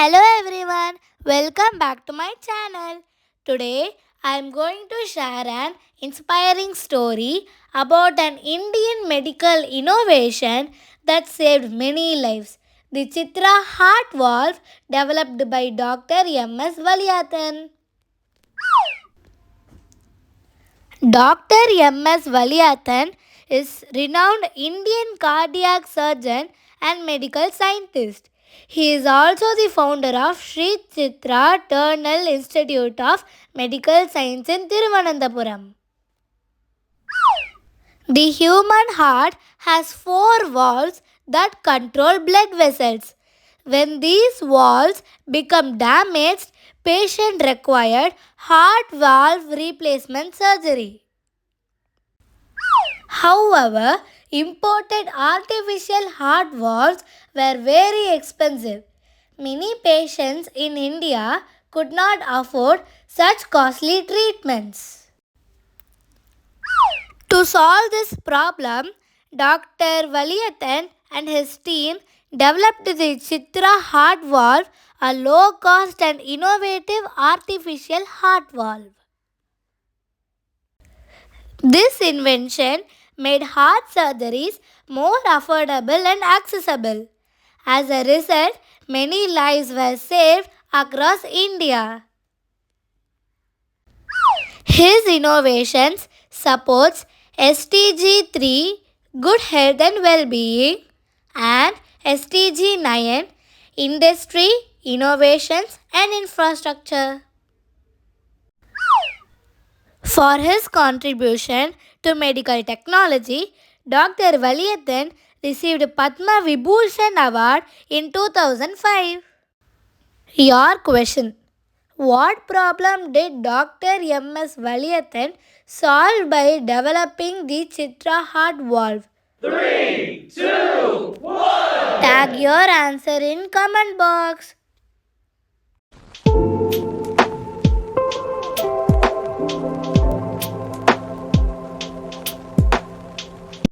Hello everyone, welcome back to my channel. Today I am going to share an inspiring story about an Indian medical innovation that saved many lives. The Chitra Heart Valve developed by Dr. M.S. Valiathan. Dr. M.S. Valiathan is renowned Indian cardiac surgeon and medical scientist. He is also the founder of Sri Chitra Eternal Institute of Medical Science in Thiruvananthapuram. The human heart has four valves that control blood vessels. When these valves become damaged, patient required heart valve replacement surgery. However, imported artificial heart valves were very expensive. Many patients in India could not afford such costly treatments. To solve this problem, Dr. Valiathan and his team developed the Chitra Heart Valve, a low cost and innovative artificial heart valve. This invention made heart surgeries more affordable and accessible. As a result, many lives were saved across India. His innovations supports SDG 3 good health and well-being and SDG 9 industry, innovations and infrastructure. For his contribution to medical technology, Dr. Valiathan received Padma Vibhushan Award in 2005. Your question: what problem did Dr. M.S. Valiathan solve by developing the Chitra Heart Valve? 3, 2, 1. Tag your answer in comment box.